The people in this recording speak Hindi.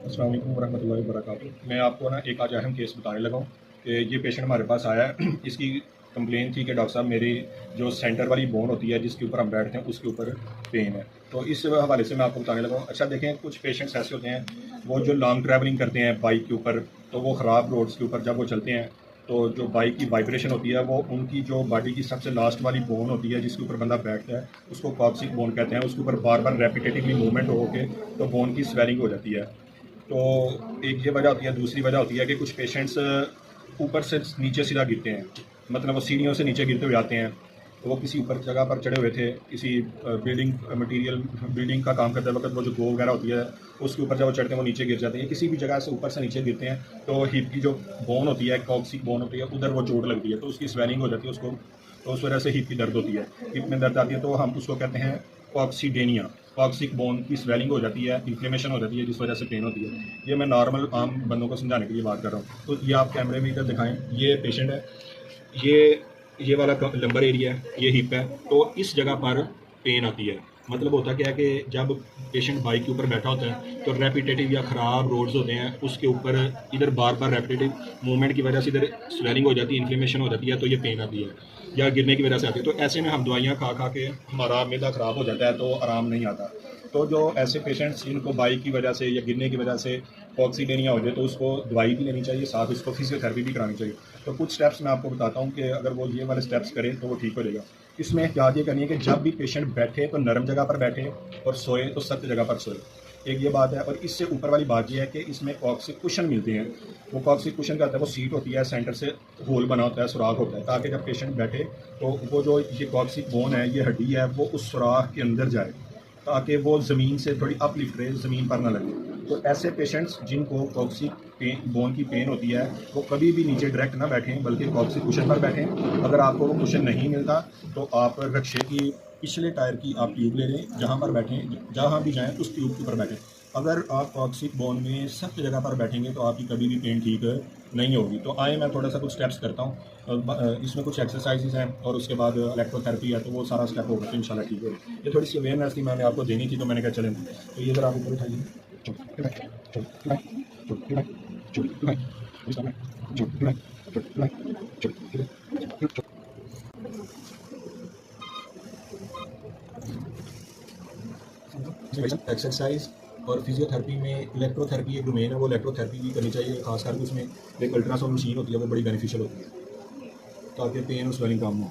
अस्सलाम वालेकुम वरहमतुल्लाहि वबरकातुहू। मैं आपको ना एक आज अहम केस बताने लगा हूँ कि ये पेशेंट हमारे पास आया है। इसकी कंप्लेन थी कि डॉक्टर साहब मेरी जो सेंटर वाली बोन होती है जिसके ऊपर हम बैठते हैं उसके ऊपर पेन है। तो इस हवाले से मैं आपको बताने लगा हूँ। अच्छा देखें, कुछ पेशेंट्स ऐसे होते हैं वो जो लॉन्ग ट्रैवलिंग करते हैं बाइक के ऊपर, तो वो ख़राब रोड्स के ऊपर जब वो चलते हैं तो जो बाइक की वाइब्रेशन होती है वो उनकी जो बॉडी की सबसे लास्ट वाली बोन होती है जिसके ऊपर बंदा बैठता है उसको कॉक्सिक बोन कहते हैं। उसके ऊपर बार बार रेपिटेटिवली मूवमेंट हो के तो बोन की स्वेलिंग हो जाती है। तो एक ये वजह होती है। दूसरी वजह होती है कि कुछ पेशेंट्स ऊपर से नीचे सीधा गिरते हैं, मतलब वो सीढ़ियों से नीचे गिरते हुए आते हैं। तो वो किसी ऊपर जगह पर चढ़े हुए थे, किसी बिल्डिंग मटेरियल बिल्डिंग का काम करते वक्त वो जो गो वगैरह होती है उसके ऊपर जब वो चढ़ते हैं वो नीचे गिर जाते हैं। किसी भी जगह से ऊपर से नीचे गिरते हैं तो हिप की जो बोन होती है, कॉक्सिक बोन होती है, उधर वो चोट लगती है तो उसकी स्वेलिंग हो जाती है उसको। तो उस वजह से हिप की दर्द होती है, हिप में दर्द आती है तो हम उसको कहते हैं कॉक्सीडेनिया। कॉक्सिक बोन की स्वेलिंग हो जाती है, इन्फ्लेमेशन हो जाती है जिस वजह से पेन होती है। ये मैं नॉर्मल आम बंदों को समझाने के लिए बात कर रहा हूँ। तो ये आप कैमरे में इधर दिखाएं, ये पेशेंट है, ये वाला लंबर एरिया है, ये हिप है। तो इस जगह पर पेन आती है। मतलब होता क्या है कि जब पेशेंट बाइक के ऊपर बैठा होता है तो रेपिटेटिव या ख़राब रोड्स होते हैं उसके ऊपर इधर बार बार रेपिटेटिव मूवमेंट की वजह से इधर स्वेलिंग हो जाती है, इन्फ्लेमेशन हो जाती है, तो ये पेन आती है या गिरने की वजह से आती है। तो ऐसे में हम दवाइयाँ खा खा के हमारा मैदा ख़राब हो जाता है तो आराम नहीं आता। तो जो ऐसे पेशेंट्स जिनको बाइक की वजह से या गिरने की वजह से कॉक्सीडेनिया हो जाए तो उसको दवाई भी लेनी चाहिए, साथ उसको फिजियोथेरेपी भी करानी चाहिए। तो कुछ स्टेप्स मैं आपको बताता हूँ कि अगर वो ये वाले स्टेप्स करें तो वो ठीक हो जाएगा। इसमें एहतियात ये करनी है कि जब भी पेशेंट बैठे तो नरम जगह पर बैठे और सोए तो सख्त जगह पर सोए। एक ये बात है। और इससे ऊपर वाली बात ये है कि इसमें कॉक्सिक कुशन मिलते हैं। वो कॉक्सिक कुशन का होता है, वो सीट होती है, सेंटर से होल बना होता है, सुराख होता है, ताकि जब पेशेंट बैठे तो वो जो ये कॉक्सिक बोन है, ये हड्डी है, वो उस सुराख के अंदर जाए ताकि वो ज़मीन से थोड़ी अपलिफ्ट रहे, ज़मीन पर ना लगे। तो ऐसे पेशेंट्स जिनको कॉक्सिक पेन बोन की पेन होती है वो कभी भी नीचे डायरेक्ट ना बैठें बल्कि कॉक्सिक कुशन पर बैठें। अगर आपको वो कुशन नहीं मिलता तो आप रक्शे की पिछले टायर की आप ट्यूब ले लें, जहाँ पर बैठें, जहाँ भी जाएँ उस ट्यूब के ऊपर बैठें। अगर आप कॉक्सिक बोन में सख्त जगह पर बैठेंगे तो आपकी कभी भी पेन ठीक नहीं होगी। तो आए मैं थोड़ा सा कुछ स्टेप्स करता हूँ। इसमें कुछ एक्सरसाइजेज हैं और उसके बाद इलेक्ट्रोथेरेपी है, तो वो सारा स्टेप होगा तो इंशाल्लाह ठीक होगा। ये थोड़ी सी अवेयरनेस थी, मैंने आपको देनी थी तो मैंने कहा चलें। तो ये ज़रा आप ऊपर उठाइए। एक्सरसाइज और फिजियोथेरेपी में इलेक्ट्रोथेरेपी एक डोमेन है, वो इलेक्ट्रोथेरेपी भी करनी चाहिए। खासकर उसमें एक अल्ट्रासाउंड मशीन होती है, वो बड़ी बेनिफिशियल होती है ताकि पेन और स्वेलिंग कम हो।